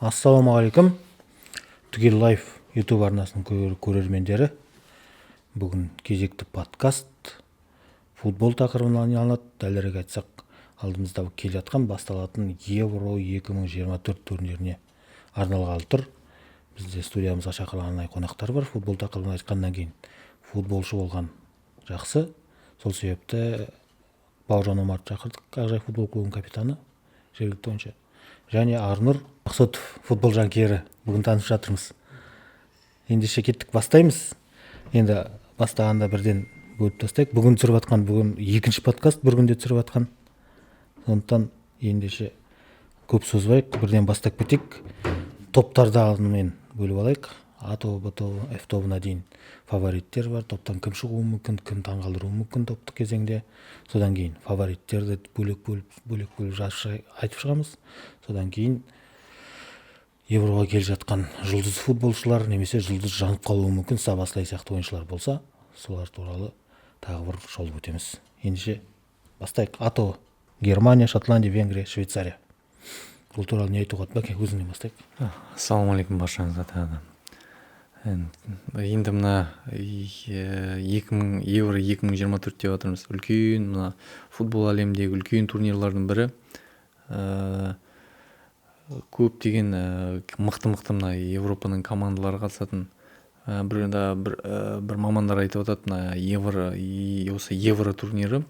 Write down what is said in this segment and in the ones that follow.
Ассалаумағалейкум. Түгел лайф YouTube арнасының көрермендері. Бүгін кезекті подкаст футбол тақырыбына айналады. Дәлірек айтсақ, алдымызда келе жатқан басталатын Евро 2024 турниріне арналғалы тұр. Бізде студиямызға шақырылған арнайы қонақтар бар. Футбол тақырыбын айтқаннан кейін футболшы болған жақсы. Сол себепті Бауыржан Омарды шақырдық, Ақжайық футбол клубының капитаны, жергілікті ойыншы. Және Арнұр Мақсотов, футбол жанкері. Бүгін танысып жатырмыз. Ендеше кеттік, бастаймыз. Енді бастағанда бірден бөліп тастайық. Бүгін түсіріп жатқан, бүгін екінші подкаст, бір күнде түсіріп жатқан. Сондықтан ендеше көп созбайық, бірден бастап кетейік. Топтарды алдымен бөліп алайық. А тобы, Б тобы, Ф тобына дейін фавориттер бар. Топтан кім шығуы мүмкін, кім таңғалдыруы мүмкін топтық кезеңде. Содан кейін фавориттерді бөлек айтып шығамыз. Содан кейін Евроға келе жатқан жұлдыз футболшылар немесе жұлдыз жанып қалуы мүмкін Сабаслай сияқты ойыншылар болса, солар туралы тағы бір шолып өтеміз. Ендеше бастайық. А тобы: Германия, Шотландия, Венгрия, Швейцария. Бұл туралы не айтуға болады? Өзіңнен бастайық. Ассалаумағалейкум баршаңызға тағы. Енді мына Евро 2024 деп жатырмыз. Үлкен мына футбол әлеміндегі үлкен турнирлардың бірі. Көптеген мықты мына Европаның командалары қатысатын. Бір мамандар айтып жатады, мына осы Евро турнирі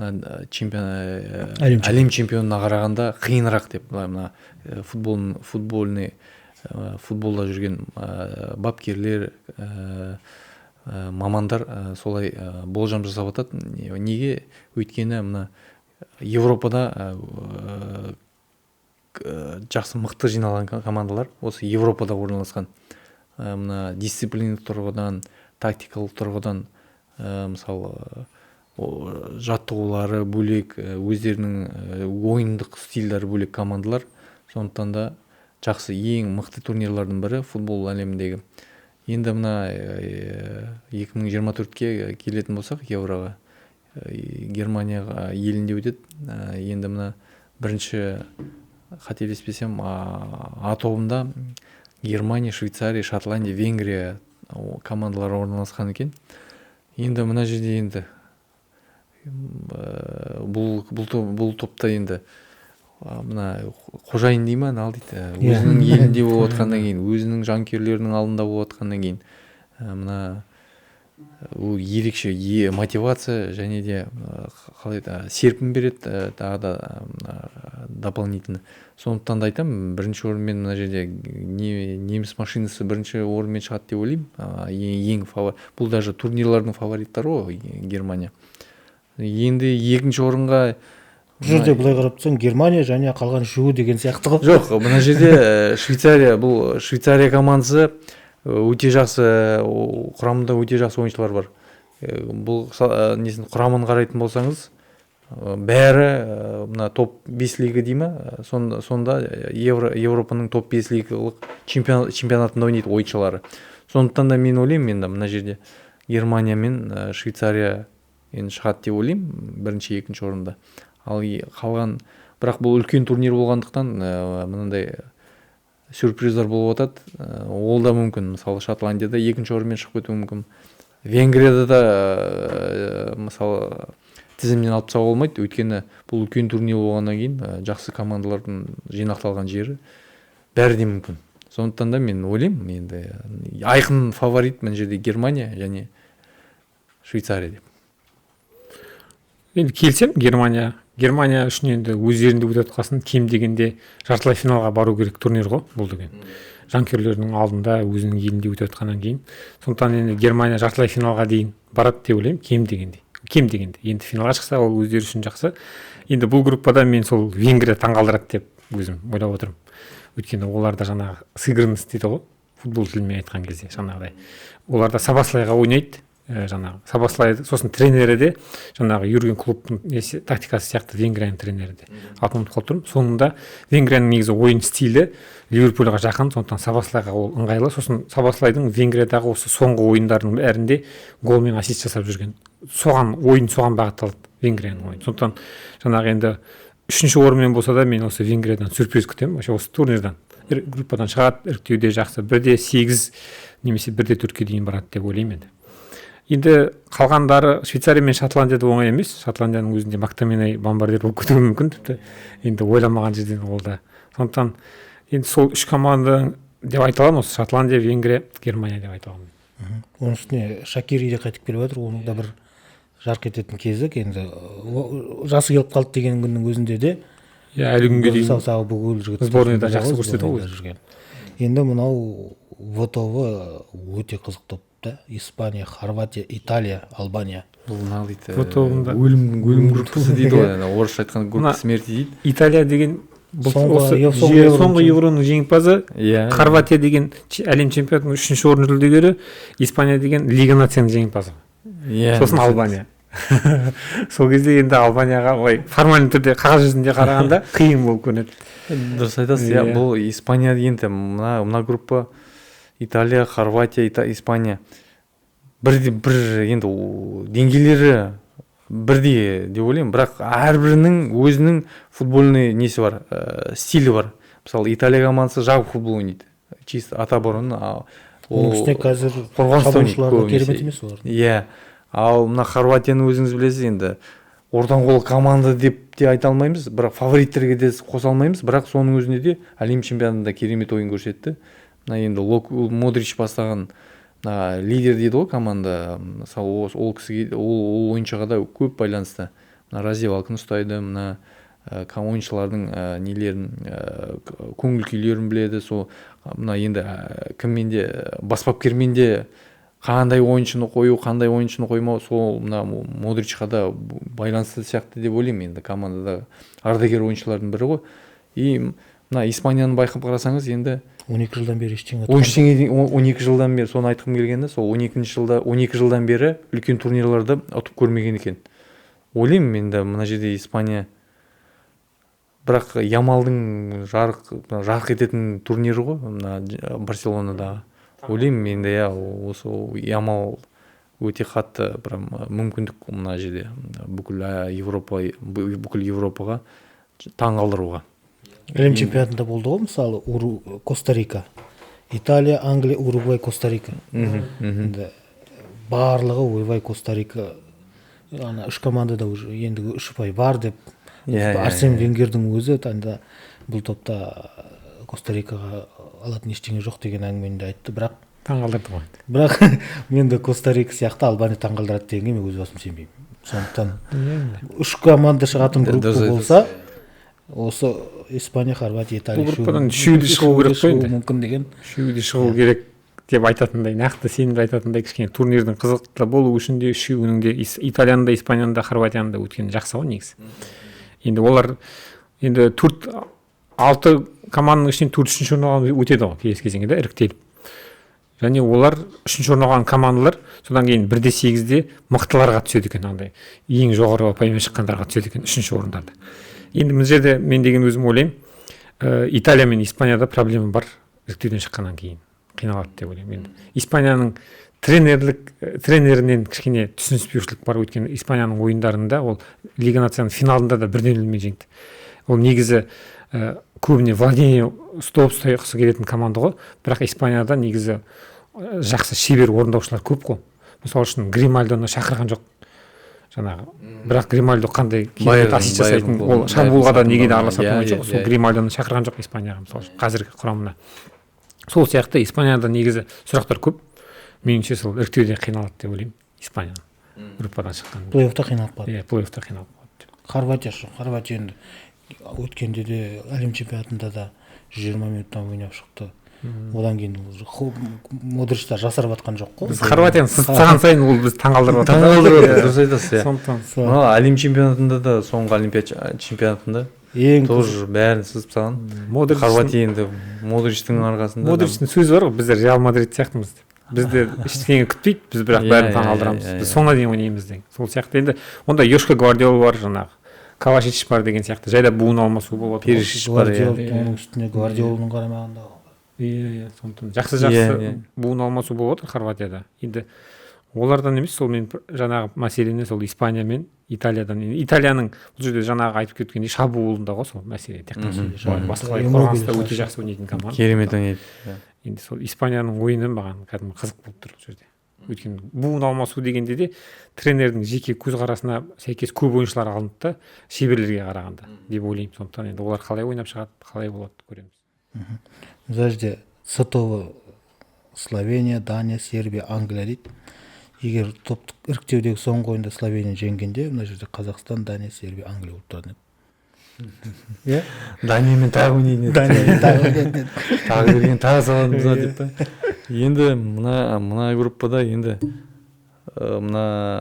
әлем чемпионына қарағанда қиынырақ деп. Мына футболда жүрген бапкерлер, мамандар солай болжам жасап жатады. Неге? Өйткені мына Европада жақсы мықты жиналған командалар осы Европада орналасқан. Мына дисциплиналық тұрғыдан, тактикалық тұрғыдан, мысалы жаттығулары бөлек, өздерінің ойындық стильдері бөлек командалар. Сондықтан да жақсы, ең мықты турнирлардың бірі футбол әлеміндегі. Енді мына 2024-ке келетін болсақ, Евроға, Германияға елінде өтеді. Енді мына бірінші, қателеспесем, А тобында Германия, Швейцария, Шотландия, Венгрия командалары орналасқан екен. Енді мына жерде енді бұл топта енді мына қожайын дей ма, өзінің елінде болып отқаннан кейін, өзінің жанкүйерлерінің алдында болып отқаннан кейін, мына ерекше мотивация және де серпін береді, тағы да дополнительно. Сондықтан да айтамын, бірінші орынмен мына жерде неміс машинасы бірінші орынмен шығады деп ойлаймын. Бұл даже турнирлардың фавориттары ғой, Германия. Енді екінші орынға Жүрде бұлай қарап тұрсаң, Германия және қалған үшеуі деген сияқты ғой. Жоқ, мына жерде Швейцария командасы өте жақсы, құрамында өте жақсы ойыншылар бар. Бұл құрамын қарайтын болсаңыз, бәрі мына топ 5 лига дей ма, сонда Европаның топ 5 лигалық чемпионатында ойнайды ойыншылары. Сондықтан да мен ойлаймын, енді мына жерде Германия мен Швейцария шығады деп ойлаймын, бірінші, екінші орында. Ал қалған, бірақ бұл үлкен турнир болғандықтан мынандай сюрприздар болып жатады. Ол да мүмкін. Мысалы, Шотландияда екінші орынмен шығып кетуі мүмкін. Венгрияда да мысалы тізімнен алып тастауға болмайды. Өйткені бұл үлкен турнир болғаннан кейін жақсы командалардың жинақталған жері бәрі де мүмкін. Сондықтан да мен ойлаймын, енді айқын фаворит мына жерде Германия және Швейцария деп. Енді келсем, Германия үшін енді өздерінде өтіп жатқасын кем дегенде жартылай финалға бару керек турнир ғой бұл деген. Жанкүйерлердің алдында өзінің елінде өтіп жатқаннан кейін. Сондықтан енді Германия жартылай финалға дейін барады деп ойлаймын, кем дегенде. Енді финалға шықса, ол өздері үшін жақсы. Енді бұл группада мен сол Венгрия таңғалдырады деп өзім ойлап отырмын. Өйткені оларда жаңағы сыгранность дейді ғой, футбол тілімен айтқан кезде жаңағыдай. Оларда Сабаслайға ойнайды. Сабаслайды, сосын тренері де жаңағы Юрген Клоптың тактикасы сияқты Венгрияның тренері де. Атын ұмытып қалып тұрмын. Соңында Венгрияның негізі ойын стилі Ливерпульға жақын, сондықтан Сабаслайға ол ыңғайлы. Сосын Сабаслайдың Венгриядағы осы соңғы ойындарының бәрінде гол мен ассист жасап жүрген. Ойын соған бағытталды Венгрияның ойын. Сондықтан жаңағы енді үшінші орынмен болса да мен осы Венгриядан сюрприз күтемін, осы турнирдан. группадан шығады, іріктеуде жақсы 1-8 немесе 1-4-ке дейін барады деп ойлаймын енді. Енді қалғандары Швейцария мен Шотландияда оңай емес. Шотландияның өзінде Мактаминай бомбардир болып кетуі мүмкін тіпті. Енді ойламаған жерден ол да. Сондықтан енді сол 3 команда деп айта аламын, осы Шотландия, Венгрия, Германия деп айта аламын. Оның үстіне Шакири де қайтып келіп жатыр, оның да бір жарқ ететін кезі. Енді жасы келіп қалды деген күннің өзінде де Әлі күнге дейін саусағы бүгіл жігіт сборныйда жақсы көрсетеді ғой. жүрген. Енді мынау В-тобы өте қызық топ да. Испания, Хорватия, Италия, Албания. Бұл дейді В-тобында өлім группасы дейді ғой, орысша айтқан группа смерти дейді. Италия деген Соңғы соңғы евроның жеңімпазы, Иә. Хорватия деген әлем чемпионатының 3-ші орын жүлдегері, Испания деген Лига нацияның жеңімпазы. Иә. Сосын Албания. Сол кезде енді Албанияға ой формальный түрде қағаз жүзінде қарағанда қиын болып көрінеді. Дұрыс айтасыз. Иә, бұл Испания енді мына группа Италия, Хорватия, Испания бір енді деңгейлері бірдей деп ойлаймын, бірақ әрбірінің өзінің футбольный несі бар, стилі бар. Мысалы Италия командасы жабық футбол ойнайды, чисто отоборон. Оның үстіне қазір шабуылшылар керемет емес олар. Иә. Ал мына Хорватияны өзіңіз білесіз, енді ортан қол команда деп те айта алмаймыз, бірақ фавориттерге де қоса алмаймыз, бірақ соның өзінде де әлем чемпионатында керемет ойын көрсетті. Мына енді Модрич бастаған лидер дейді ғой команда. Мысалы ол кісіге, ол ойыншыға да көп байланысты. Мына раздевалканы ұстайды, мына ойыншылардың нелерін, көңіл күйлерін біледі. Сол мына енді кіммен де бас бапкермен де қандай ойыншыны қою, қандай ойыншыны қоймау, сол мына Модричқа да байланысты сияқты деп ойлаймын. Енді командада ардагер ойыншылардың бірі ғой. И мына Испанияны байқап қарасаңыз, енді 12 жылдан бері ештеңе 12 жылдан бері, соны айтқым келгенде, сол 12 жылдан бері үлкен турнирларды ұтып көрмеген екен. Ойлаймын енді мына жерде Испания, бірақ Ямалдың жарқ ететін турнирі ғой, мына Барселонадағы. Ойлаймын енді осы Ямал өте қатты мүмкіндік мына жерде бүкіл Европаға таң қалдыруға. Әлем чемпионатында болды ғой, мысалы Коста-Рика, Италия, Англия, Уругвай, Коста-Рика. Енді барлығы ойбай Коста-Рика, ана 3 командада уже енді 3 ұпай бар деп Арсен Венгердің өзі бұл топта Коста-Рикаға алатын ештеңе жоқ деген әңгімені айтты, бірақ таңғалдырды ғой. Бірақ мен де Коста-Рика сияқты Албания таңғалдырады дегенге мен өз басым сенбеймін. Сондықтан 3 команда шығатын группа болса, осы Испания, Хорватия, Италия группадан 3-де шығу керек қой енді. Мүмкін деген. 3-де шығу керек деп айтатындай, нақты сенімді айтатындай кішкене турнирдің қызықты болу үшін де 3-інің де Италияның да, Испанияның да, Хорватияның да өткені жақсы ғой негізі. Енді олар енді 6 команданың ішінен 4-ші орын алған өтеді ғой келесі кезеңге, іріктеліп. Және олар 3-ші орын алған командалар содан кейін 1-8-де мықтыларға түседі екен, андай ең жоғары ұпаймен шыққандарға түседі екен 3-ші орындарда. Енді мына жерде мен деген өзім ойлаймын, Италия мен Испанияда проблема бар, іріктеуден шыққаннан кейін қиналады деп ойлаймын. Енді Испанияның тренерінен кішкене түсініспеушілік бар, өйткені Испанияның ойындарында ол Лига нацияның финалында да 1-0 жеңді. Ол негізі көбіне владение ұстағысы келетін команда ғой, бірақ Испанияда негізі жақсы шебер орындаушылар көп қой. Мысалы үшін Гримальдоны шақырған жоқ жаңағы. Бірақ Гримальдо қандай ассист жасайтын, ол шабуылға да неге де араласатын жоқ. Сол Гримальдоны шақырған жоқ Испанияға, мысалы қазіргі құрамына. Сол сияқты Испанияда негізі сұрақтар көп. Меніңше сол іріктеуде қиналады деп ойлаймын Испанияны. Группадан шыққан. Плей-оффта қиналып қалды. Плей-оффта қиналып қалды. Хорватия енді өткенде де әлем чемпионатында да 20 минуттан ойнап шықты. Одан кейін Модричтар жасарып жатқан жоқ қой. Біз Хорватияны сызсаған сайын ол біз таңғалдырып жатыр. Дұрыс айтасыз. Сондықтан әлем чемпионатында да, соңғы олимпиада чемпионатында тоже бәрін сызып тастаған. Хорватия енді Модричтің арқасында. Модричтің сөзі бар ғой, біздер Реал Мадрид сияқтымыз. Бізде ештеңе күтпейді, біз бірақ бәрін таңғалдырамыз. Біз соңына дейін ойнаймыз деген. Сол сияқты енді онда Йошка Гвардиола бар, жаңағы Кавашич бар деген сияқты, жайда буын алмасу болып отыр. Перишич бар, оның үстіне Гвардиоланың қарамағында. Сондықтан жақсы буын алмасу болып отыр Хорватияда. Енді олардан емес, сол мен жаңағы мәселені сол Испания мен Италиядан. Италияның бұл жерде жаңағы айтып кеткендей шабуылында ғой сол мәселе. Тек қана басқалай қорғаныста өте жақсы ойнайтын команда. керемет ойнайды. Енді сол Испанияның ойыны маған кәдімгі қызық болып тұр бұл жерде. Өйткені буын алмасу дегенде де тренердің жеке көзқарасына сәйкес көп ойыншылар алынды да шеберлерге қарағанда деп ойлаймын. Сондықтан енді олар қалай ойнап шығады, қалай болады көреміз. Мына жерде СТО Словения, Дания, Сербия, Англия дейді. Егер топтық іріктеудегі соңғы ойында Словения жеңгенде, мына жерде Қазақстан, Дания, Сербия, Англия болып тұрады. Иә? Даниямен тағы ойнайтын еді. Даниямен тағы ойнайтын еді. Тағы берген тағы салатын бұзады деп па. Енді мына группада енді мына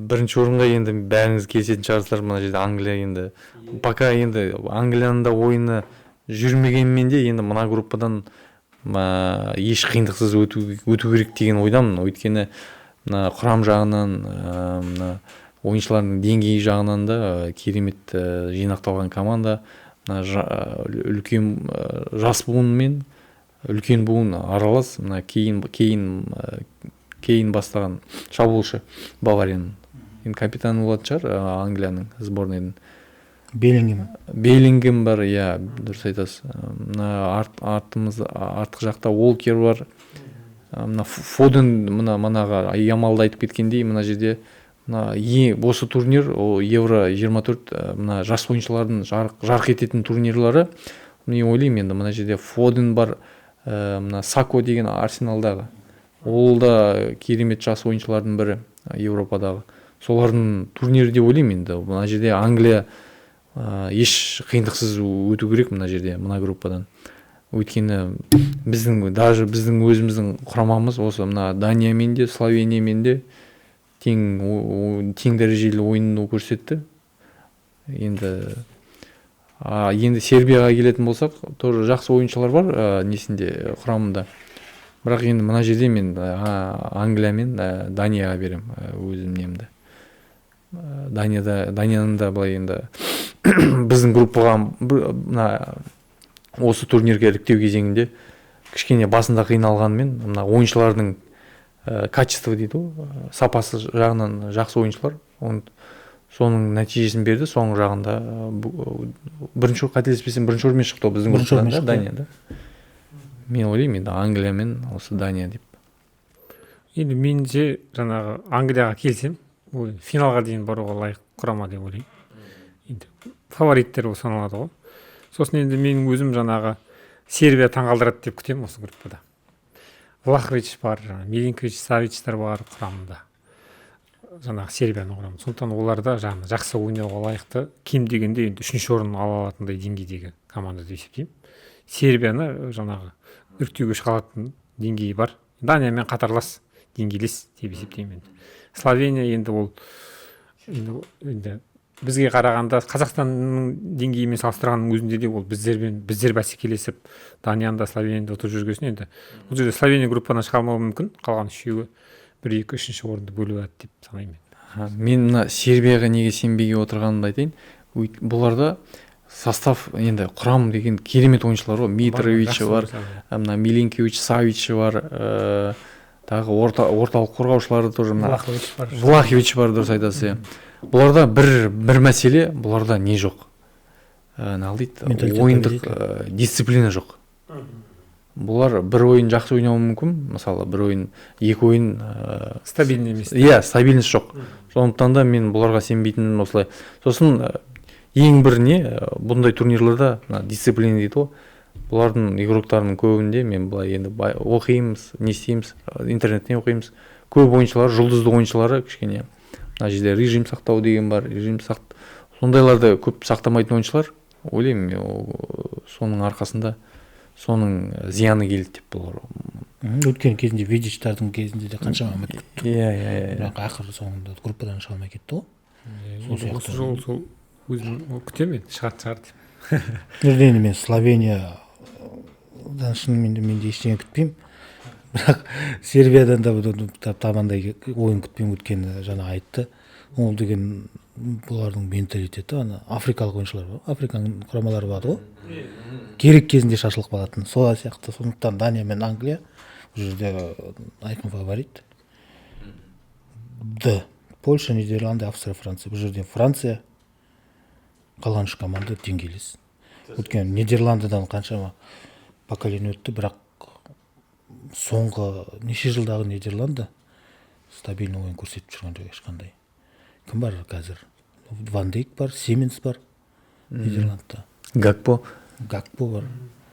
бірінші орынға енді бәріңіз келісетін шығарсыздар. Мына жерде Англия енді пока енді Англияның да ойыны жүрмегенмен де енді мына группадан еш қиындықсыз өту керек деген ойдамын. Өйткені мына құрам жағынан, мына ойыншылардың деңгейі жағынан да керемет жинақталған команда. Үлкен жас буын мен үлкен буын аралас. Мына кейін бастаған шабуылшы Баварияның. Енді капитаны болатын шығар Англияның сборныйдың. Беллингем бар, иә, дұрыс айтасыз. Мына артқы жақта Уолкер бар. Мына Фоден манағы Ямалды айтып кеткендей, мына жерде осы турнир Евро 24 мына жас ойыншылардың жарқ ететін турнирлары. Мен ойлаймын енді мына жерде Фоден бар, мына Сако деген Арсеналдағы. Ол да керемет жас ойыншылардың бірі Европадағы. Солардың турнирі деп ойлаймын енді. Мына жерде Англия еш қиындықсыз өту керек мына жерде, мына группадан. Өйткені біздің өзіміздің құрамамыз осы мына Даниямен де, Словениямен де тең дәрежелі ойынын көрсетті. Енді Сербияға келетін болсақ, тоже жақсы ойыншылар бар несінде құрамында. Бірақ енді мына жерде мен Англия мен Данияға берем өзім немді. Данияның да былай енді біздің группаға осы турнирге іріктеу кезеңінде кішкене басында қиналғанмен, мына ойыншылардың качество дейді ғой, сапасы жағынан жақсы ойыншылар. Соның нәтижесін берді. Соңғы жағында қателеспесем бірінші орынмен шықты біздің группадан да, Данияда. Мен ойлаймын енді Англия мен осы Дания деп. Енді меніңше жаңағы Англияға келсем, финалға дейін баруға лайық құрама деп ойлаймын. Енді фавориттер саналады ғой. Сосын енді менің өзім жаңағы Сербия таңғалдырады деп күтемін осы группада. Влахович бар, Милинкович, Савичтар бар құрамында. Жаңағы Сербияның құрамында. Сондықтан оларда жақсы ойнауға лайықты, кем дегенде енді 3-ші орын ала алатындай деңгейдегі команда деп есептеймін. Сербияны жаңағы іріктеуге шыға алатын деңгейі бар. Даниямен қатарлас, деңгейлес деп есептеймін. Словения енді ол енді бізге қарағанда Қазақстанның деңгейімен салыстырғанның өзінде де ол біздер бәсекелесіп Данияда, Словенияда отырып жүргесін енді бұл жерде Словения группадан шыға алмауы мүмкін. Қалған үшеуі 1-2 3-ші орынды бөліп алады деп санаймын. Мен мына Сербияға неге сенбеге отырғанымды айтайын. Бұларда состав енді құрам деген керемет ойыншылар ғой. Митрович бар, мына Милинкович, Савич бар, тағы орталық қорғаушылары тоже Влахович бар, дұрыс айтасыз. Бұларда бір мәселе, бұларда не жоқ? Ойындық дисциплина жоқ. Бұлар бір ойын жақсы ойнауы мүмкін, мысалы бір ойын, екі ойын стабильный емес. Иә, стабильность жоқ. Сондықтан да мен бұларға сенбейтінім осылай. Сосын ең бір не, бұндай турнирларда дисциплина дейді ғой. Бұлардың игроктарының көбінде мен былай енді оқимыз, не істейміз, интернеттен оқимыз. Көп ойыншылар, жұлдызды ойыншылары кішкене мына жерде режим сақтау деген бар, сондайларды көп сақтамайтын ойыншылар. Ойлаймын, соның арқасында соның зияны келді деп бұлар. Өткен кезінде Видичтардың кезінде де қаншама үміт күтті. Иә. Бірақ ақыры соңында группадан шыға алмай кетті ғой. Сол өзім күтемін, шығар деп. Енді мен Словениядан шынымен де ештеңе күтпеймін. Бірақ Сербиядан да табандай ойын күтпеймін, өткені жаңа айтты. Ол деген бұлардың менталитеті, африкалық ойыншылар бар, Африканың құрамалары бар ғой. Керек кезінде шашылып қалатын. Сол сияқты. Сондықтан Дания мен Англия бұл жерде айқын фаворит. Д. Польша, Нидерланды, Австрия, Франция. Бұл жерде Франция, қалған үш команда деңгейлес. Өйткені Нидерландыдан қаншама поколение өтті, бірақ соңғы неше жылдағы Нидерланды стабильный ойын көрсетіп жүрген жоқ ешқандай. Кім бар қазір? Ван Дейк бар, Сименс бар Нидерландта. Гакпо. Гакпо бар.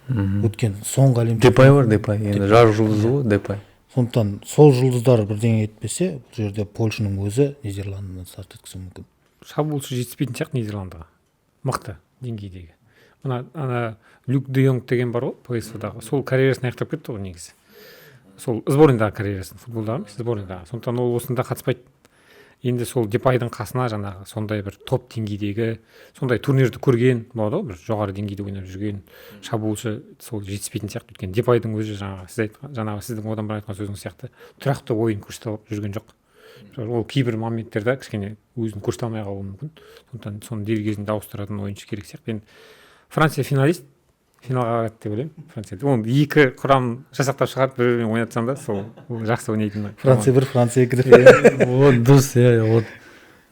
Өткен соңғы әлем Депай бар, Депай. Енді жарық жұлдызы ғой, Депай. сондықтан сол жұлдыздар бірдеңе етпесе, бұл жерде Польшаның өзі Нидерландыдан старт еткісі мүмкін. Шабуылшы жетіспейтін сияқты Нидерландыға. Мықты деңгейдегі. Ана Люк де Йонг деген бар ғой, ПСВ-дағы. Сол карьерасын аяқтап кетті ғой негізі. Сол сборныйдағы карьерасын, футболдағы емес, сборныйдағы. Сондықтан ол осында қатыспайды. Енді сол Депайдың қасына жаңағы сондай бір топ деңгейдегі, сондай турнирді көрген болады ғой, бір жоғары деңгейде ойнап жүрген шабуылшы сол жетіспейтін сияқты. Өйткені Депайдың өзі жаңағы сіздің одан бұрын айтқан сөзіңіз сияқты тұрақты ойын көрсетіп жүрген жоқ. Ол кейбір моменттерде кішкене өзін көрсете алмай қалуы мүмкін. Сондықтан соны дер кезінде ауыстыратын ойыншы керек сияқты. Енді Франция финалист, финалға барады деп ойлаймын. Франция. Оны екі құрам жасақтап шығарып бір-бірімен ойнатсам да, сол жақсы ойнайтын. Франция 1, Франция 2. Вот дұрыс, вот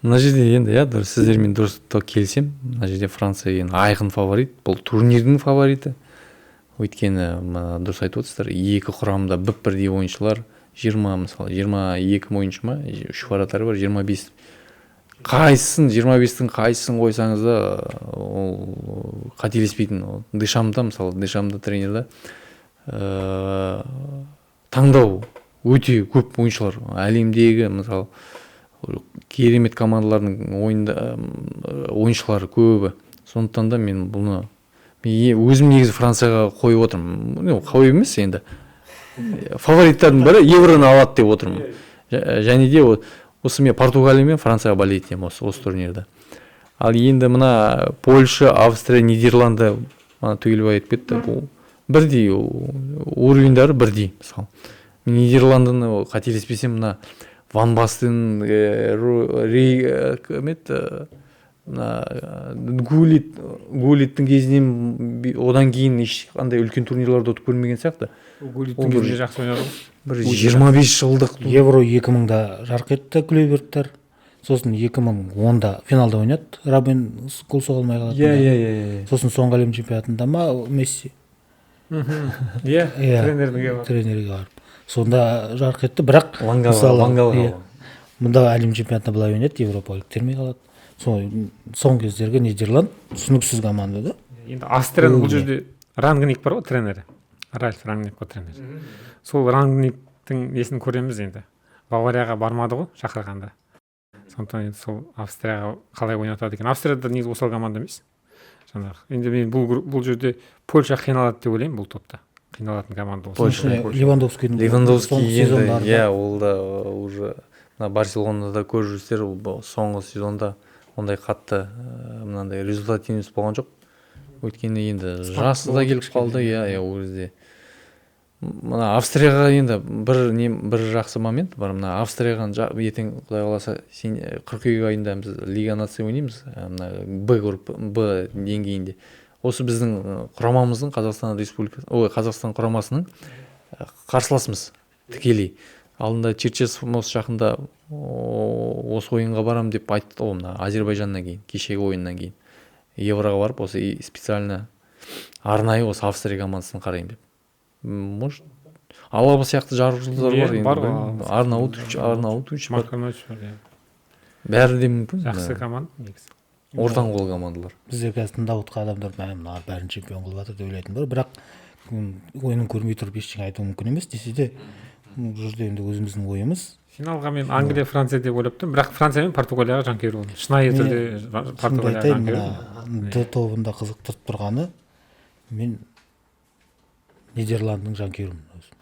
мына жерде енді дұрыс, сіздермен дұрыс келісем. Мына жерде Франция енді айқын фаворит, бұл турнирдің фавориті. Өйткені дұрыс айтып отырсыздар, екі құрамда бірдей ойыншылар, 22 ойыншы ма, 3 вратары бар, 25. Қайсысын 25-тің қайсысын қойсаңыз да ол қателеспейтін. Дешамда мысалы, Дешамда тренерда таңдау өте көп ойыншылар. Әлемдегі мысалы керемет командалардың ойыншылары көбі. Сондықтан да мен бұны өзім негізі Францияға қойып отырмын. Қойып емес енді. Фавориттардың бірі евроны алады деп отырмын. Және де осы мен Португалия мен Францияға болеть етемін осы турнирда. Ал енді мына Польша, Австрия, Нидерланды түгелбай айтып кетті. Бұл бірдей уровеньдары бірдей. Мысалы Нидерландыны қателеспесем мына Ван Бастен, Гулиттің кезінен одан кейін ешқандай үлкен турнирларда ұтып көрмеген сияқты. Гулиттің кезінде жақсы ойнады ғой. Бір 25 жылдық Евро 2000-да жарқ етті Клюйверттер. Сосын 2010-да финалда ойнады. Робин гол соға алмай қалады. Сосын соңғы әлем чемпионатында ма Месси. Тренерге барып. Сонда жарқ етті, бірақ мысалы мұнда әлем чемпионатында былай ойнайды, европалық термей қалады. Соңғы кездерге Нидерланд түсініксіз команда да. Енді Австрияның бұл жерде Рангник бар ғой тренері. Ральф Рангник қой тренер. Сол Рангниктің несін көреміз енді. Баварияға бармады ғой шақырғанда. Сондықтан енді сол Австрияға қалай ойнатады екен. Австрияда негізі осал команда емес. Жаңағы. Енді мен бұл жерде Польша қиналады деп ойлаймын бұл топта. Қиналатын команда Польша. Левандовский енді ол да уже Барселонада көріп жүрсіздер, соңғы сезонда ондай қатты мынандай результат емес болған жоқ. Өйткені енді жасы да келіп қалды, ол кезде. Мына Австрияға енді бір жақсы момент бар. Мына Австрияға ертең құдай қаласа қыркүйек айында біз Лига нация ойнаймыз. Мына Б деңгейінде. Осы біздің құрамамыздың Қазақстан құрамасының қарсыласымыз тікелей. Алдында Черчесов осы жақында осы ойынға барам деп айтты ғой, мына Азербайжаннан кейін, кешегі ойыннан кейін. Евроға барып, осы специально арнайы осы Австрия командасын қарайын деп. Может, Алаба сияқты жарық жұлдыздар бар. Арнаут бар. Бәрі де мүмкін. Жақсы команда негізі. Ортан қол командалар. Бізде қазір тыңдап адамдар бәрін чемпион қылып жатыр деп ойлайтын бар, бірақ ойынын көрмей тұрып ештеңе айту мүмкін емес. Десе де бұл жерде енді өзіміздің ойымыз. Финалға мен Англия, Франция деп ойлап тұрмын, бірақ Франция мен Португалияға жанкүйер болдым. Шынайы түрде Португалияға жанкүйер. Д тобында қызықтырып тұрғаны мен Нидерландының жанкүйерімін өзім.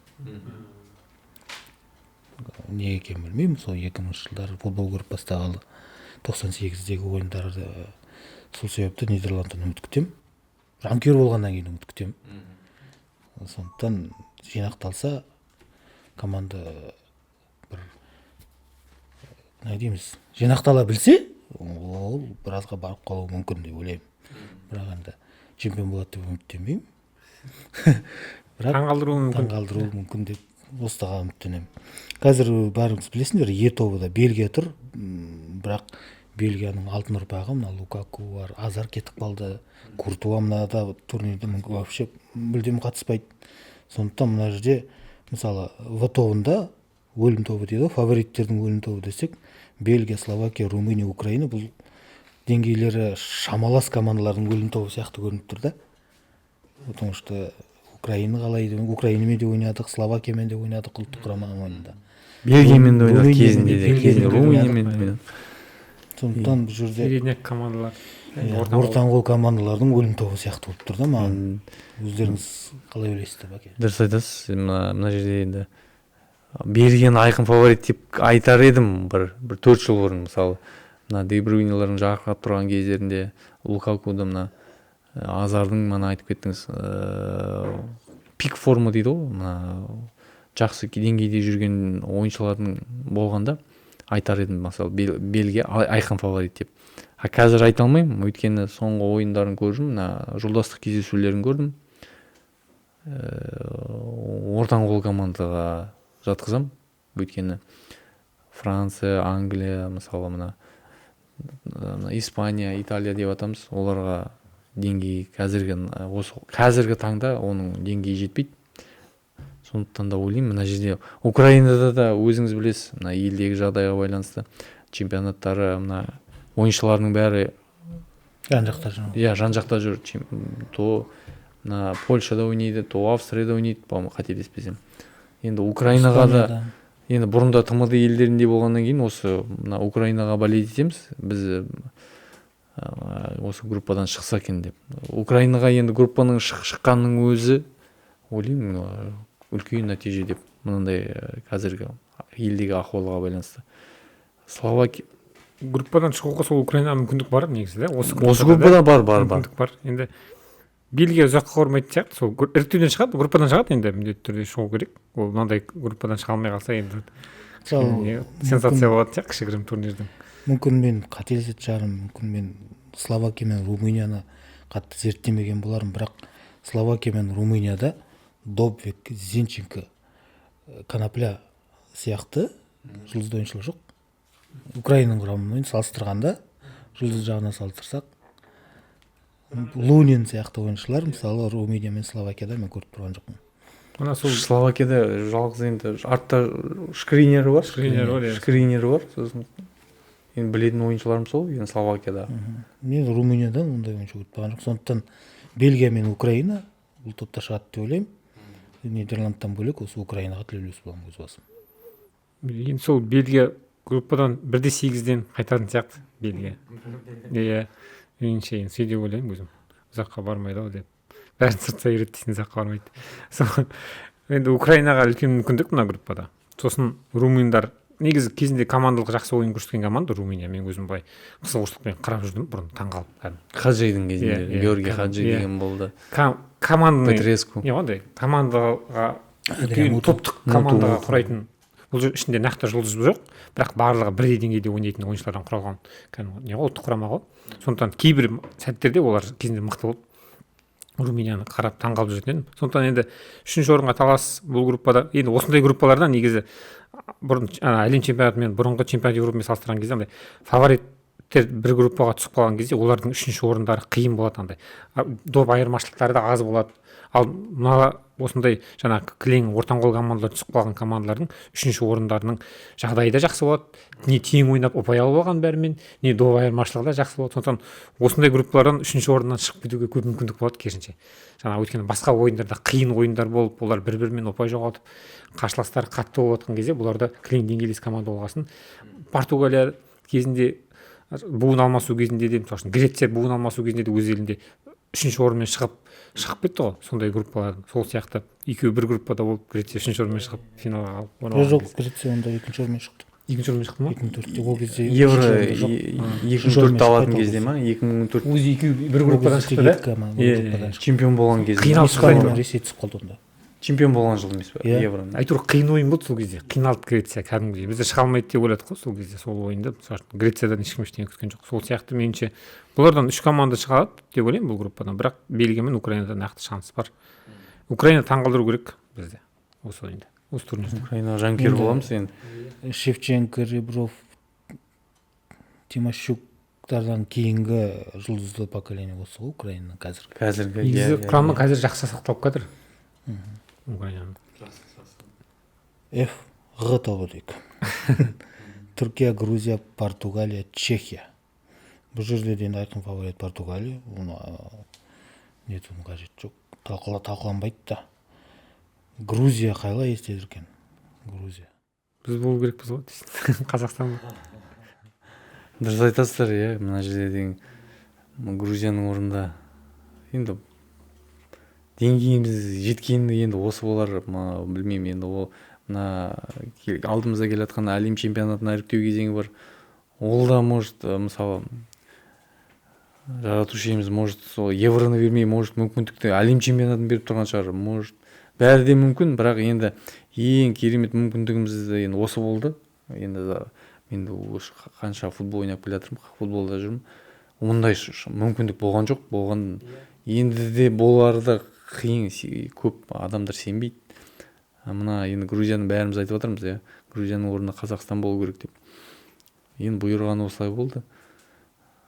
Неге екенін білмеймін, сол 2000 жылдары футбол көріп бастағалы 98-дегі ойындарды сол себепті Нидерландтан үміт күтемін. Жанкүйер болғаннан кейін үміт күтемін. Сондықтан жинақталса команда жинақтала білсе, ол біразға барып қалуы мүмкін деп ойлаймын. Бірақ енді чемпион болады деп үміттенбеймін. Таңғалдыруы мүмкін деп осыған үміттенемін. Қазір бәріңіз білесіңдер, Е тобыда Бельгия тұр, бірақ Бельгияның алтын ұрпағы мына Лукаку бар, Азар кетіп қалды, Куртуа мынада турнирде мүмкін вообще мүлдем қатыспайды. Сондықтан мына жерде мысалы В тобында өлім тобы дейді, фавориттердің өлім тобы десек, Бельгия, Словакия, Румыния, Украина бұл деңгейлері шамалас командалардың өлім тобы сияқты көрініп тұр да. Потому что Украина қалай, Украинамен де ойнадық, Словакиямен де ойнадық ұлттық құраманың ойынында. Бельгиямен де ойнадық кезінде, Румыниямен де ойнадық. Сондықтан бұл жерде середняк командалар, ортан қол командалардың өлім тобы сияқты болып тұр да маған. Өздеріңіз қалай ойлайсыздар бәке? Дұрыс айтасыз. Мына жерде енді Бельгияны айқын фаворит деп айтар едім бір 4 жыл бұрын. Мысалы мына Де Брюйнелердің жарқырап тұрған кездерінде, Лукакуды, мына Азардың, мына айтып кеттіңіз, пик форма дейді ғой, мына жақсы деңгейде жүрген ойыншылардың болғанда айтар едім, мысалы Бельгия айқын фаворит деп. Қазір айта алмаймын, өйткені соңғы ойындарын көрдім, мына жолдастық кездесулерін көрдім. Ортан қол командаға жатқызам, өйткені Франция, Англия, мысалы мына Испания, Италия деп атамыз, оларға деңгей қазіргі таңда оның деңгейі жетпейді. Сондықтан да ойлаймын, мына жерде Украинада да өзіңіз білесіз, мына елдегі жағдайға байланысты чемпионаттары, мына ойыншыларының бәрі жан-жақта жүр. Иә, жан-жақта жүр. То мына Польшада ойнайды, то Австрияда ойнайды, по-моему, қателеспесем. Енді Украинаға да, енді бұрында ТМД елдерінде болғаннан кейін осы мына Украинаға болеть етеміз. Біз осы группадан шықса екен деп. Украинаға енді группаның шыққанның өзі ойлаймын үлкен нәтиже деп, мынандай қазіргі елдегі ахуалға байланысты. Словакия группадан шығуға сол Украинаға мүмкіндік бар негізі да. Осы группада бар. Мүмкіндік бар. Енді Бельгия ұзаққа қормайтын сияқты, сол іріктеуден шығады, группадан шығады, енді міндетті түрде шығу керек. Ол мынандай группадан шыға алмай қалса енді сенсация болады сияқты кішігірім турнирдің. Мүмкін мен қателесетін шығармын, мүмкін мен Словакия мен Румынияны қатты зерттемеген болармын, бірақ Словакия мен Румынияда Добвик, Зинченко, Конопля сияқты жұлдызды ойыншылар жоқ. Украинаның құрамымен салыстырғанда, жұлдыз жағына салыстырсақ, Лунин сияқты ойыншылар, мысалы Румыния мен Словакияда мен көріп тұрған жоқпын. Мына сол Словакияда жалғыз енді артта шкринері бар. Шкринері бар. Сосын енді білетін ойыншыларым сол, енді Словакияда. Мен Румыниядан ондай ойыншы көріп тұрған жоқ. Сондықтан Бельгия мен Украина бұл топта шығады деп ойлаймын. Нидерландтан бөлек осы Украинаға тілеулес боламын өз басым. енді сол Бельгия группадан 1-8-ден қайтатын сияқты Бельгия. Иә, меніңше енді сөйде ойлаймын өзім. Ұзаққа бармайды ау деп. Бәрін сыртса үйретті дейсің, ұзаққа бармайды. Сол енді Украинаға үлкен мүмкіндік мына группада. Сосын румындар негізі кезінде командалық жақсы ойын көрсеткен команда Румыния. Мен өзім былай қызығушылықпен қарап жүрдім бұрын, таңғалып. Хаджидің кезінде Георгий Хаджи деген болды. Команданың Петреску. Ондай командаға топтық командаға құрайтын, бұл ішінде нақты жұлдыз жоқ, бірақ барлығы бірдей деңгейде ойнайтын ойыншылардан құралған ұлттық құрама ғой. Сондықтан кейбір сәттерде олар кезінде мықты болып Румынияны қарап таңғалып жүретін. Сондықтан енді 3-ші орынға талас бұл группада. Енді осындай группаларда негізі бұрын әлем чемпионаты мен бұрынғы чемпионат Европамен салыстырған кезде андай фавориттер бір группаға түсіп қалған кезде олардың 3-ші орындары қиын болады, андай доп айырмашылықтары да аз болады. Ал мына осындай жаңағы кілең ортан қол командалар түсіп қалған командалардың 3-ші орындарының жағдайы да жақсы болады. Не тең ойнап ұпай алып алған бәрімен, не доп айырмашылығы да жақсы болады. Сондықтан осындай группалардан 3-ші орыннан шығып кетуге көп мүмкіндік болады керісінше. Жаңағы өйткені басқа ойындарда қиын ойындар болып, олар бір-бірімен ұпай жоғалтып, қарсыластар қатты болып жатқан кезде бұларда кілең деңгейлес команда болғасын. Португалия кезінде буын алмасу кезінде де, мысалы үшін Греция буын алмасу кезінде де өз елінде 3-ші орынмен шығып кетті ғой, сондай группалар. Сол сияқты екеуі бір группада болып, Греция 3-ші орынмен шығып финалға қалып. Жоқ, Греция онда 2-ші орынмен шықты. 2-ші орынмен шықты ма? 2004-те ол кезде Евро 2004-те алатын кезде ма? 2004 өзі екеуі бір группадан шықты да? Чемпион болған кезде. Қиналып Ресей түсіп қалды онда. Чемпион болған жыл емес пе? Евроны. Әйтеуір қиын ойын болды сол кезде. Қиналды Греция кәдімгідей. Бізде шыға алмайды деп ойладық қой сол кезде сол ойында. Грециядан ешкім ештеңе күткен жоқ. Сол сияқты меніңше бұлардан 3 команда шығады деп ойлаймын бұл группадан. Бірақ Бельгия мен Украинада нақты шанс бар. Украина таңғалдыру керек бізде осы ойында. осы турнирде. Украинаға жанкүйер Енді- боламыз енді. Шевченко, Ребров, Тимощуктардан кейінгі жұлдызды поколение осы ғой Украинаның қазіргі. Қазіргі Негізі құрамы қазір жақсы сақталып жатыр. Украинаның. F G тобы дейік. Түркия, Грузия, Португалия, Чехия. Бұл жерде де енді айқын фаворит Португалия. Оны нетудің қажет жоқ. Талқыланбайды да. Грузия қайла естедір екен? Грузия. Біз болу керекпіз ғой дейсің. Қазақстан ба? Дұрыс айтасыздар, иә. Мына жерде деген Грузияның орнында енді деңгейіміз жеткені енді осы болар, білмеймін, енді ол мына алдымызда келе жатқан әлем чемпионатына іріктеу кезеңі бар. Ол да может, мысалы жаратушы иеміз может сол евроны бермей, может мүмкіндікті әлем чемпионатын беріп тұрған шығар, может бәрі де мүмкін, бірақ енді ең керемет мүмкіндігіміз енді осы болды. Енді қанша футбол ойнап келе жатырмын, футболда жүрмін, ондай мүмкіндік болған жоқ. Болған енді де боларда қиын, көп адамдар сенбейді. Мына енді Грузияны бәріміз айтып жатырмыз, иә. Грузияның орнында Қазақстан болу керек деп. Енді бұйырғаны осылай болды.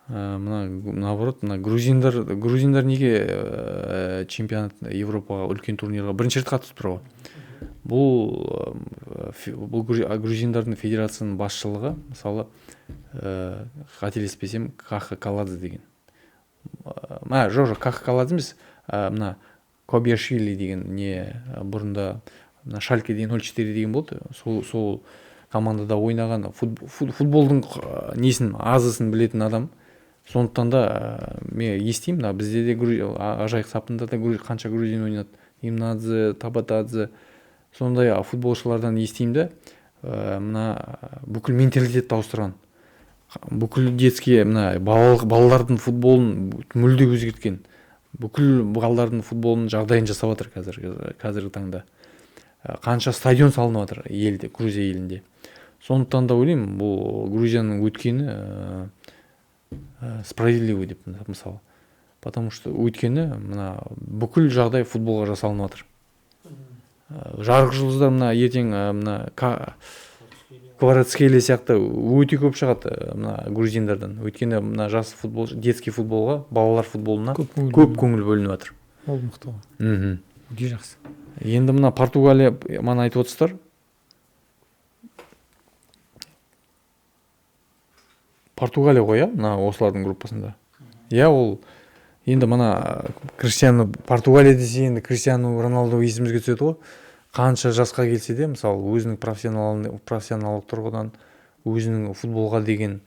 Мына наоборот, мына грузиндар неге чемпионат Европаға үлкен турнирға бірінші рет қатысып тұр ғой. Бұл грузиндардың федерацияның басшылығы, мысалы, қателеспесем, Каха Каладзе деген. Жоқ, Каха Каладзе емес, мына Кобиашвили деген не бұрында Шальке деген 04 деген болды. Сол командада ойнаған футболдың несін, азысын білетін адам. Сондықтан да мен естимін, бізде де Ажайық сапында да қанша грузин ойнады. Имнадзе, Табатадзе, сондай футболшылардан естимін да, мына бүкіл менталитетті ауыстырған. Бүкіл детский балалардың футболын мүлде өзгерткен. Бүкіл балалардың футболының жағдайын жасап жатыр қазіргі таңда. Қанша стадион салынып жатыр елде, Грузия елінде. Сондықтан да ойлаймын, бұл Грузияның өткені справедливый деп, мысалы. Потому что өткені мына бүкіл жағдай футболға жасалынып жатыр. Жарық жұлдыздар мына ертең мына Кварацхелия сияқты өте көп шығады мына грузиндардан. Өйткені мына жас футбол, детский футболға, балалар футболына көп көңіл бөлініп жатыр. Ол мықты ғой. Өте жақсы. Енді мына Португалия мана айтып отырсыздар. Португалия ғой, мына осылардың группасында. Ол енді мына Криштиану Португалия десе енді Криштиану Роналду есімізге түседі ғой. Қанша жасқа келсе де, мысалы, өзінің профессионалдық тұрғыдан, өзінің футболға деген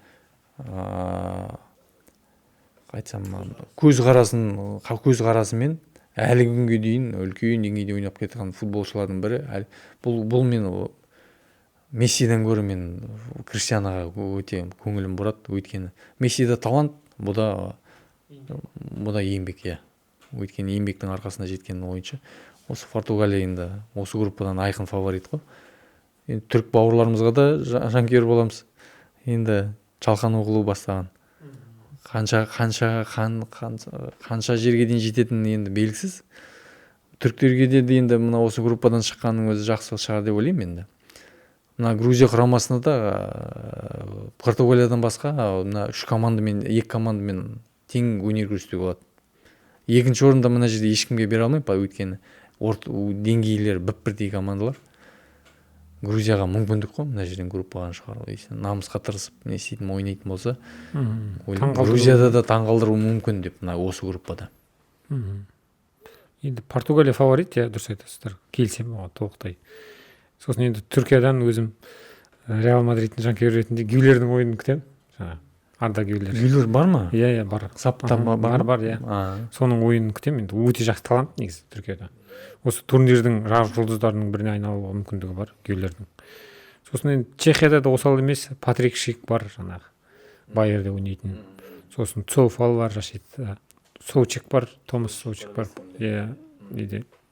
айтсам, көзқарасымен әлі күнге дейін үлкен деңгейде ойнап кеткен футболшылардың бірі. Бұл мен Мессиден гөрі мен Криштианоға өте көңілім бұрады. Өйткені Мессида талант, бұда еңбек, иә. Өйткені еңбектің арқасында жеткен ойыншы. Осы Португалия енді осы группадан айқын фаворит қой. Енді түрік бауырларымызға да жанкүйер боламыз. Енді Чалхан Оғлу бастаған. Қанша жерге дейін жететіні енді белгісіз. Түріктерге де енді мына осы группадан шыққанның өзі жақсы шығар деп ойлаймын енді. Мына Грузия құрамасында да Португалиядан басқа мына 2 командамен тең өнер көрсетуге болады. Екінші орында мына жерде ешкімге бере алмаймын, өйткені деңгейлері бірдей командалар. Грузияға мүмкіндік қой, мына жерден группаға шығару. Намысқа тырысып, не істейтін, ойнайтын болса, Грузияда да таңғалдыру мүмкін деп, мына осы группада. Енді Португалия фаворит, дұрыс айтасыздар, келсем оған толықтай. Сосын енді Түркиядан өзім Реал Мадридтің жанкүйері ретінде Гюлердің ойынын күтемін. Арда Гюлер. Гюлер бар ма? Иә, бар. Сапта бар, иә. Соның ойынын күтемін. Енді өте жақсы талант негізі Түркияда. Осы турнирдің жарық жұлдыздарының біріне айналуға мүмкіндігі бар Гюлердің. Сосын енді Чехияда да осал емес, Патрик Шик бар, жаңағы Байерде ойнайтын. Сосын Цоуфал бар, Соучек бар, Томас Соучек бар. Иә,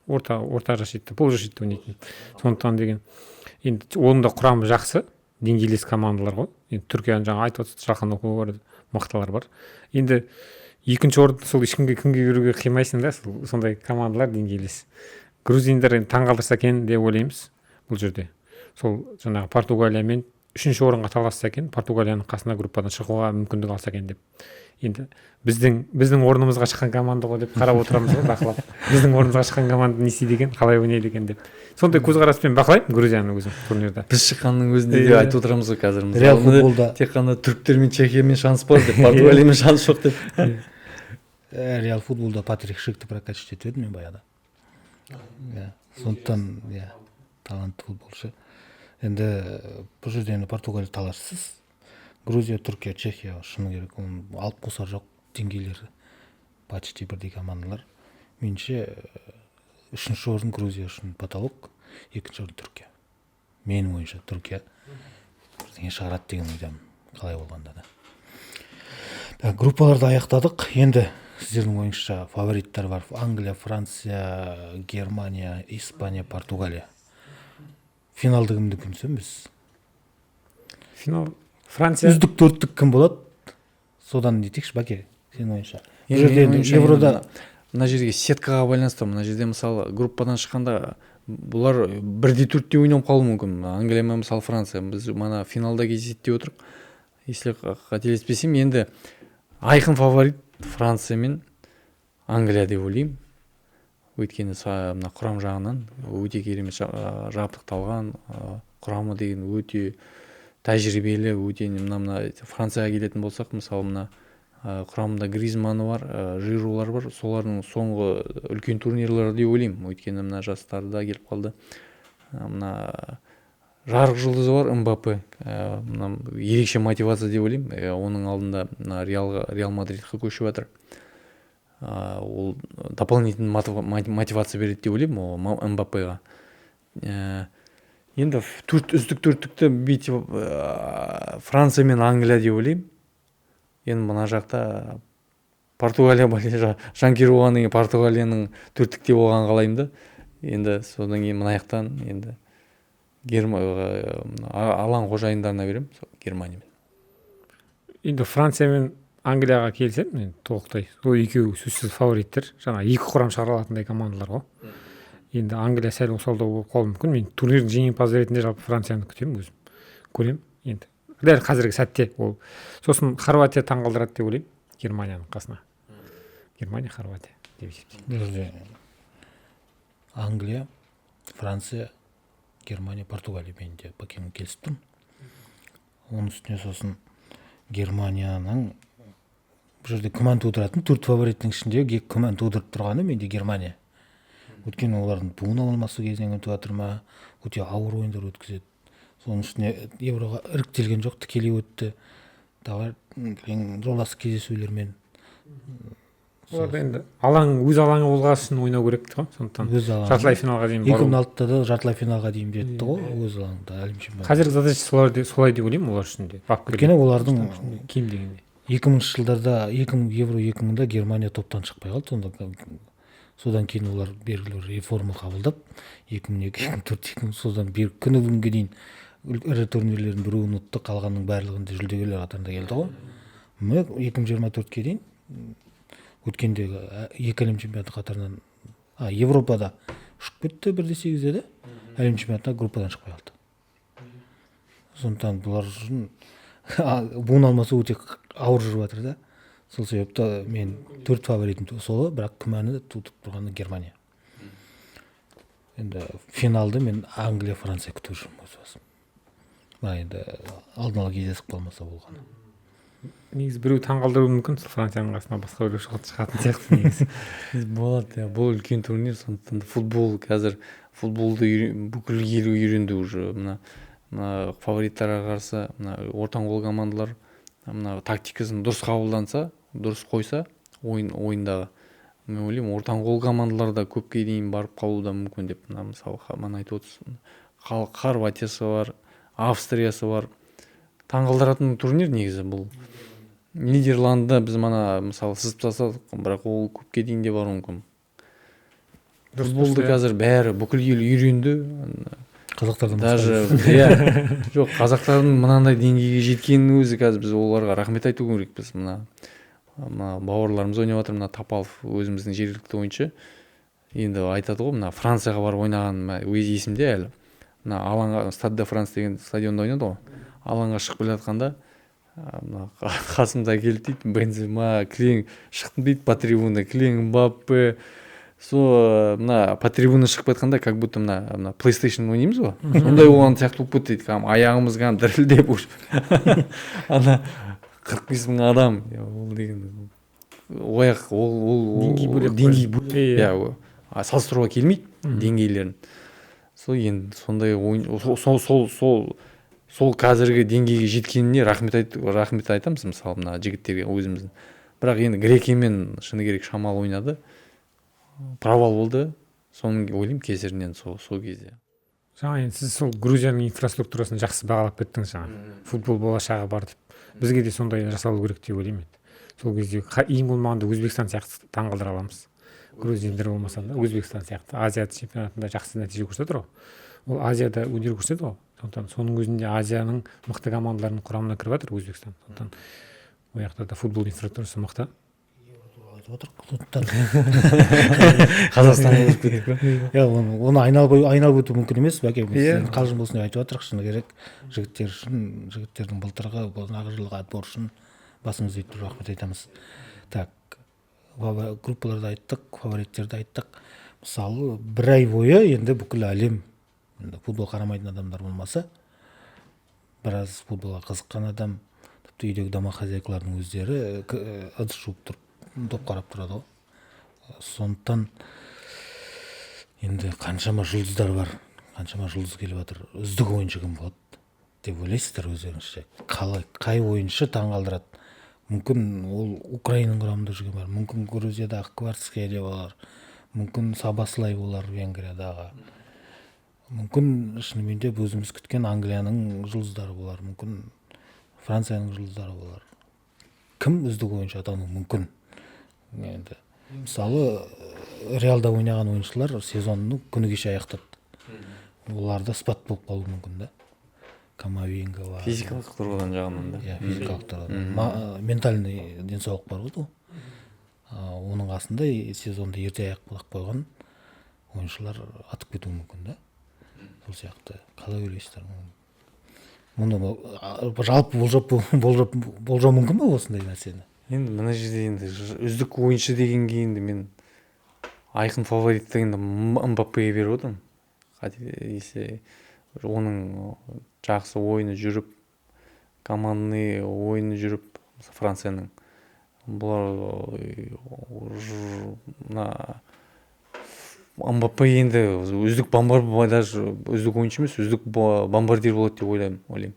орта Рашидті, пол Рашидті ойнайтын. Сондықтан деген енді оның да құрамы жақсы, деңгейлес командалар ғой. Енді Түркияның жаңа айтып отырсыз, Шалхан Оғлу бар, мықтылар бар. Енді екінші орында сол ешкімге беруге қимайсың да, сондай командалар деңгейлес. Грузиндар енді таңғалдырса екен деп ойлаймыз. бұл жерде. Сол жаңағы Португалиямен 3-ші орынға таласса екен, Португалияның қасына группадан шығуға мүмкіндік алса екен деп. Енді біздің орнымызға шыққан команда ғой деп қарап отырамыз ғой, бақылап. Біздің орнымызға шыққан команда не істейді екен, қалай ойнайды екен деп. Сондай көзқараспен бақылаймын Грузияны өзім турнирда. біз шыққанның өзінде де айтып отырамыз ғой қазір. Реал Мысалы, футболда тек қана түріктер мен Чехиямен шанс бар деп, Португалиямен шанс жоқ деп. Реал футболда Патрик Шикті прокачать етіп едім мен баяғыда. Сондықтан талантты футболшы. Енді бұл жерде Португалия талассыз. Грузия, Түркия, Чехия шыны керек, оны алып қосар жоқ деңгейлері почти бірдей командалар. Меніңше 3-ші орын Грузия үшін потолок, 2-ші орын Түркия. Менің ойымша Түркия бірдеңе шығарады деген ойдамын, қалай болғанда да. Группаларды аяқтадық. Енді сіздердің ойыңызша фавориттер бар: Англия, Франция, Германия, Испания, Португалия. Финалды кімді күтсеміз? Финал Франция. Үздік төрттік кім болады? Содан детекші Баке, сенің ойыңша. Бұл жерде Еврода мына жерге сеткаға байланысты. Мына жерде мысалы группадан шыққанда бұлар 1-4-те ойнап қалуы мүмкін. Англия мен мысалы Франция. Біз мана финалда кездесті отырық. Если қателеспесем, енді айқын фаворит Франция мен Англия деп ойлаймын. Өйткені мына құрам жағынан өте керемет жабдықталған, құрамы деген өте тәжірибелі, өте мына Францияға келетін болсақ, мысалы мына құрамында Гризманы бар, Жирулар бар, солардың соңғы үлкен турнирлары деп ойлаймын. Өйткені мына жастары да келіп қалды. Мына жарық жұлдызы бар, Мбаппе. Мына ерекше мотивация деп ойлаймын. Оның алдында мына Реал Мадридқа көшіп жатыр. Ол дополнительный мотивация береді деп ойлаймын Мбаппеға. Енді үздік төрттікті бүйтіп Франция мен Англия деп ойлаймын. Енді мына жақта Португалия жанкируған Португалияның төрттікте болған қалаймын да. Енді содан кейін мына жақтан енді алаң қожайындарына беремін, Германиямен. Енді Франция мен Англияға келсем, мен толықтай ол екеуі сөзсіз фавориттер. Жаңа екі құрам шығара алатындай командалар ғой. Енді Англия сәл осалдау болып қалуы мүмкін. Мен турнирдің жеңімпазы ретінде жалпы Францияны күтемін өзім. Көремін енді. Дәл қазіргі сәтте ол. Сосын Хорватия таңғалдырады деп ойлаймын Германияның қасына. Германия, Хорватия деп есептеймін. Англия, Франция, Германия, Португалия мен де Бакенің келісіп тұрмын. Оның үстіне сосын Германияның бұл жерде күмән тудыратын төрт фавориттің ішінде күмән тудырып тұрғаны менде Германия. Өйткені олардың буын алмасу кезеңі өтіп жатыр ма, өте ауыр ойындар өткізеді. Соның үстіне Евроға іріктелген жоқ, тікелей өтті. Жолдас кездесулермен. Олар енді өз алаңы болған үшін ойнау керек қой, сондықтан жартылай финалға дейін бару. 2006-та да жартылай финалға дейін жетті ғой, өз алаңында әлем чемпионаты. Қазіргі задача солай деп ойлаймын олар үшін де. Өйткені олардың кем дегенде 2000 жылдарда Евро 2000-да Германия топтан шықпай қалды. Содан кейін олар белгілі реформа қабылдап 2002-2004 содан бері күні бүгінге дейін ірі турнирлердің біреуін ұтты, қалғанның барлығында жүлдегерлер қатарында келді ғой. 2024-ке дейін өткендегі екі әлем чемпионаты қатарынан Европада ұшып кетті 1-8-де де, әлем чемпионатына группадан шықпай қалды. Сондықтан бұлар үшін буын алмасы өте ауыр жүріп жатыр да. Сол себепті мен төрт фаворитім солы, бірақ күмәні тудырып тұрғаны Германия. Енді финалды мен Англия, Франция күтіп жүрмін өз басым. Енді алдын ала кездесіп қалмаса болғаны. Негізі біреу таңғалдыруы мүмкін, Францияның қасына басқа біреу шығатын сияқты негізі. Болады, бұл үлкен турнир, сондықтан футбол қазір футболды бүкіл ел үйренді уже. Мына фавориттарға қарсы ортан қол командалар тактикасын дұрыс қабылданса, дұрыс қойса ойындағы, мен ойлаймын ортан қол командалар да көпке дейін барып қалуы да мүмкін деп. Мысалы мана айтып отырсың, Хорватиясы бар, Австриясы бар. Таңғалдыратын турнир негізі бұл. Нидерландыда біз мана мысалы сызып тастадық, бірақ ол көпке дейін де баруы мүмкін. Футболды қазір бәрі бүкіл ел үйренді. Қазақтардан даже жоқ, қазақтардың мынандай деңгейге жеткенінің өзі қазір біз оларға рахмет айту керекпіз. Мына бауырларымыз ойнап жатыр, мына Тапалов өзіміздің жергілікті ойыншы. Енді айтады ғой, мына Францияға барып ойнаған өз есімде әлі. мына алаңға Стад де Франс деген стадионда ойнады ғой, алаңға шығып келе жатқанда мына қасымда келді дейді, Бензема кілең шықтым дейді по трибуна, кілең Мбаппе. Сол мына по трибуна шығып жатқанда как будто мына PlayStation ойнаймыз ғой, сондай болған сияқты болып кетті дейді. Аяғымыз дірілдеп ана 45 мың адам, ол деген ояқ, ол деңгей бөлек, иә, салыстыруға келмейді деңгейлерін. Сол енді сондай ойын, сол қазіргі деңгейге жеткеніне рахмет айтамыз мысалы мына жігіттерге өзіміздің. Бірақ енді Грекиямен шыны керек шамалы ойнады, провал болды. Соның ойлаймын кесірінен сол кезде. Жаңа енді сіз сол Грузияның инфраструктурасын жақсы бағалап кеттіңіз жаңа. Футбол болашағы бар деп. Бізге де сондай жасалу керек деп ойлаймын. Сол кезде ең болмағанда Өзбекстан сияқты таңғалдыра аламыз. Грузиялар болмаса да Өзбекстан сияқты Азия чемпионатында жақсы нәтиже көрсетеді ғой. Ол Азияда өнер көрсетеді ғой. Сондықтан соның өзінде Азияның мықты командаларының құрамына кіріп жатыр Өзбекстан. Сондықтан ол жақта да футбол инфраструктурасы мықты. Қазақстанға өтіп кетті ме? Оны айналып өту мүмкін емес, бәке. Қалжың болсын деп айтып жатырық, шыны керек. Жігіттердің былтырғы ағы жылғы отбор үшін басымызды иіп тұрып рахмет айтамыз. Так, группаларды айттық, фавориттерді айттық. Мысалы, бір ай бойы енді бүкіл әлем, футбол қарамайтын адамдар болмаса, біраз футболға қызыққан адам, тіпті үйдегі домохозяйкалардың өздері ыдыс жуып тұрып доп қарап тұрады ғой. Сондықтан енді қаншама жұлдыздар бар, қаншама жұлдыз келіп жатыр. Үздік ойыншы кім болады деп ойлайсыздар өздеріңізше? Қай ойыншы таңғалдырады? Мүмкін ол Украинаның құрамында жүрген бар, мүмкін Грузиядағы Кварцхелия болар, мүмкін Сабаслай болар Венгриядағы, мүмкін шынымен де өзіміз күткен Англияның жұлдыздары болар, мүмкін Францияның жұлдыздары болар. Кім үздік ойыншы атануы мүмкін? Енді мысалы Реалда ойнаған ойыншылар сезонны күні кеше аяқтады. Оларда спат болып қалуы мүмкін да. Камавинга бар. Физикалық тұрғыдан жағынан да. Иә, физикалық тұрғыдан. Ментальный денсаулық бар ғой. Оның қасында сезонды ерте аяқтап қойған ойыншылар атып кетуі мүмкін да. Сол сияқты. Қалай ойлайсыздар? Мұны жалпы болжау мүмкін бе осындай нәрсені? Енді мына жерде енді үздік ойыншы дегенге енді мен айқын фаворит дегенде Мбаппеге беріп отырмын. Если оның жақсы ойыны жүріп, командный ойыны жүріп, Францияның бұлар Мбаппе енді үздік үздік ойыншы емес, үздік бомбардир болады деп ойлаймын.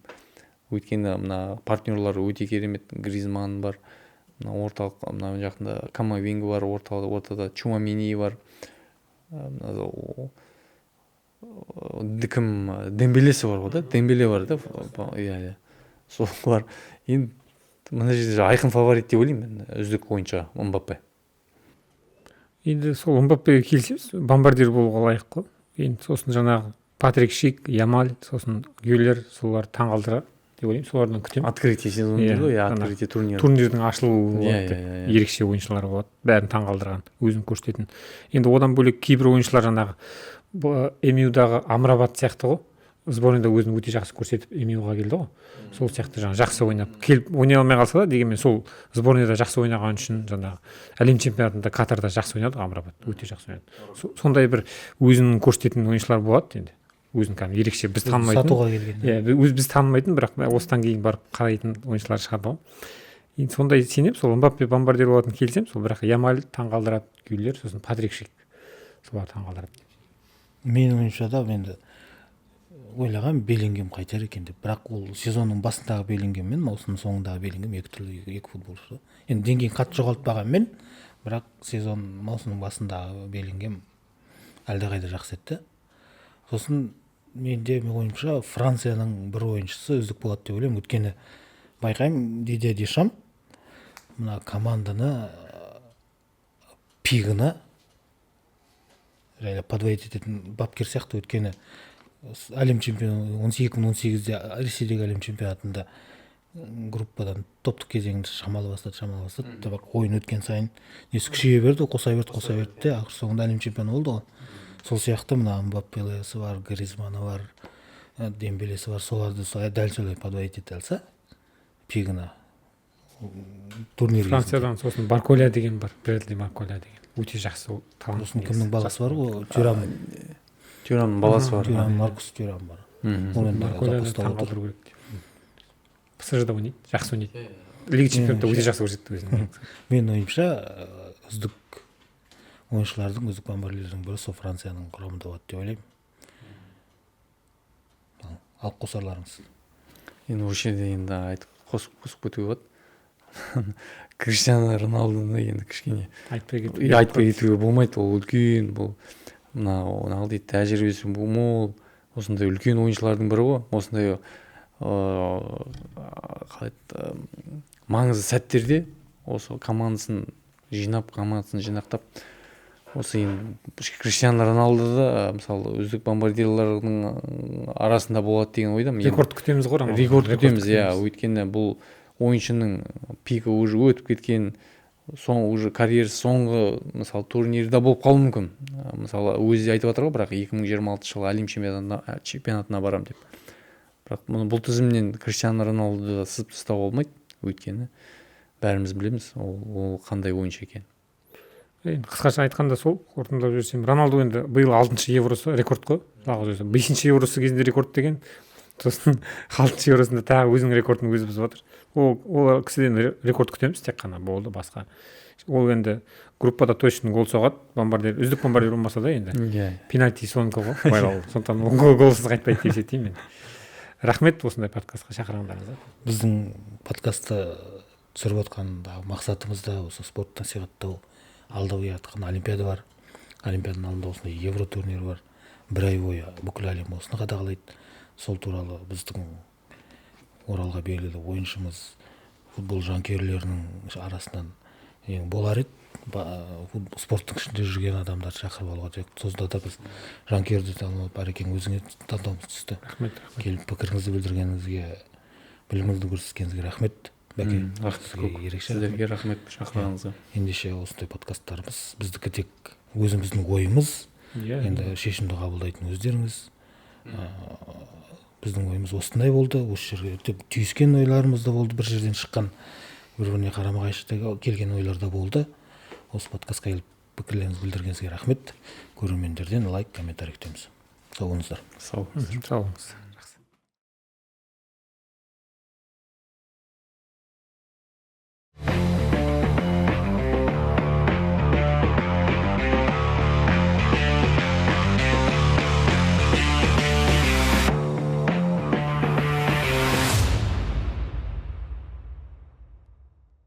Өйткені мына партнерлары өте керемет, Гризманн бар, орталық мына жақында Камавинга бар, ортада Чумамини бар, Дембелесі бар ғой да, Дембеле бар да, иә, сол бар. Енді мына жерде айқын фаворит деп ойлаймын, үздік ойыншы Мбаппе. Енді сол Мбаппеге келсеміз, бомбардир болуға лайық қой. Енді сосын жаңағы Патрик Шик, Ямаль, сосын Гюллер, солар таңғалдыра деп ойлаймын. Солардан күтемін. Открытие сезоны дейді ғой, открытие турнирі. Турнирдің ашылуы болады, ерекше ойыншылар болады, бәрін таңғалдырған, өзін көрсететін. Енді одан бөлек кейбір ойыншылар жаңағы МЮ-дағы Амрабат сияқты ғой. Сборныйда өзін өте жақсы көрсетіп МЮ-ға келді ғой. Сол сияқты жаңағы жақсы ойнап, келіп ойнай алмай қалса да, дегенмен сол сборныйда жақсы ойнаған үшін жаңағы әлем чемпионатында Катарда жақсы ойнады Амрабат, өте жақсы ойнады. Сондай бір өзінің көрсететін ойыншылар болады енді. Өзін кәдімгі ерекше біз танымайтын. Сатуға келген. Иә, біз танымайтын, бірақ осыдан кейін барып қарайтын ойыншылар шығады ғой. Енді сондай сенем, сол Мбаппе бомбардир болатын келсем, сол бірақ Ямаль таңғалдырады, Гюллер, сосын Патрик Шик солар таңғалдырады. Менің ойымша да енді ойлаған Беллингем қайтар екен деп, бірақ ол сезонның басындағы Беллингем мен маусымның соңындағы Беллингем екі түрлі екі футболшы. Енді деңгейін қатты жоғалтпағанмен, бірақ маусымның басындағы Беллингем әлдеқайда жақсы етті. Сосын менің ойымша Францияның бір ойыншысы үздік болады деп ойлаймын. Өйткені байқаймын Дидье Дешам мына команданы пигіні подвоить ететін бапкер сияқты. Өйткені әлем чемпионы 2018-де Ресейдегі әлем чемпионатында группадан топтық кезеңді шамалы бастады. Бірақ ойын өткен сайын несі күшейе берді, қоса берді де ақыр соңында әлем чемпионы болды ғой. Сол сияқты мына Мбаппелесі бар, Гризманы бар, Дембелесі бар, соларды дәл солай подводить ете алса, пигіні турнир Франциядан сосын Барколя деген бар, Брэдли Барколя деген. Өте жақсы талант. сосын кімнің баласы бар ғой, Тюрамның баласы бар. Маркус Тюрам бар. Ол енді Барколяны запаста таң отыр. қалдыру керек деп. ПСЖ-да ойнайды, жақсы ойнайды. Лига чемпионатта өте жақсы көрсетті өзін. Менің ойымша үздік ойыншылардың, үздік бомбардирлердің бірі сол Францияның құрамында болады деп ойлаймын. Алып қосарларыңыз. Енді осы жерде енді айтып қосып кетуге болады. Криштиану Роналдуны енді кішкене айтпай кетуге болмайды. Ол үлкен, бұл мынау дейді тәжірибесі мол, осындай үлкен ойыншылардың бірі ғой. Осындай маңызды сәттерде осы командасын жинақтап, осы енді Криштиану Роналду да мысалы үздік бомбардирлардың арасында болады деген ойдамын. Рекорд күтеміз ғой. Рекорд күтеміз, иә. Өйткені бұл ойыншының пикі уже өтіп кеткен, уже карьерасы соңғы мысалы турнирда болып қалуы мүмкін. Мысалы өзі айтып жатыр ғой, бірақ 2026 жылы әлем чемпионатына барам деп. Бірақ бұл тізімнен Криштиану Роналдуды сызып тастауға болмайды. Өйткені бәріміз білеміз ол қандай ойыншы екен. Қысқаша айтқанда сол, қорытындылап жіберсем, Роналду енді биыл 6-шы евросы рекорд қой. 5-ші евросы кезінде рекорд деген. Сосын 6-шы евросында тағы өзінің рекордын өзі бұзып жатыр. Ол кісіден рекорд күтеміз, тек қана болды, басқа. Ол енді группада точно гол соғады, бомбардир, үздік бомбардир болмаса да енді. Пенальти соныкі ғой, байлау. Сондықтан голсыз қайтпайды деп есептеймін мен. Рахмет осындай подкастқа шақырғандарыңызға. Біздің подкастты түсіріп отқандағы мақсатымыз да осы спортты насихаттау. Алда жатқан олимпиада бар. Олимпиаданың алдында осындай евро турнирі бар. Бір ай бойы бүкіл әлем осыны қадағалайды. Сол туралы біздің Оралға белгілі ойыншымыз футбол жанкүйерлерінің арасынан болар еді. Спорттың ішінде жүрген адамдарды шақырып алуға тек. Сонда да біз жанкүйерді танып Барекең өзіңе таңдауымыз түсті. Рахмет. Келіп пікіріңізді білдіргеніңізге, біліміңізді көрсеткеніңізге рахмет. Сіздерге рахмет шақырғаныңызға. Ендеше осындай подкасттарымыз біздікі тек өзіміздің ойымыз. Енді шешімді қабылдайтын өздеріңіз. Біздің ойымыз осындай болды. Осы жерде түйіскен ойларымыз да болды. Бір жерден шыққан, бір-біріне қарама-қайшы келген ойлар да болды. Осы подкастқа келіп пікірлеріңізді білдіргеніңізге рахмет. Көрермендерден лайк, комментарий күтеміз. Сау болыңыздар. Сау болыңыздар.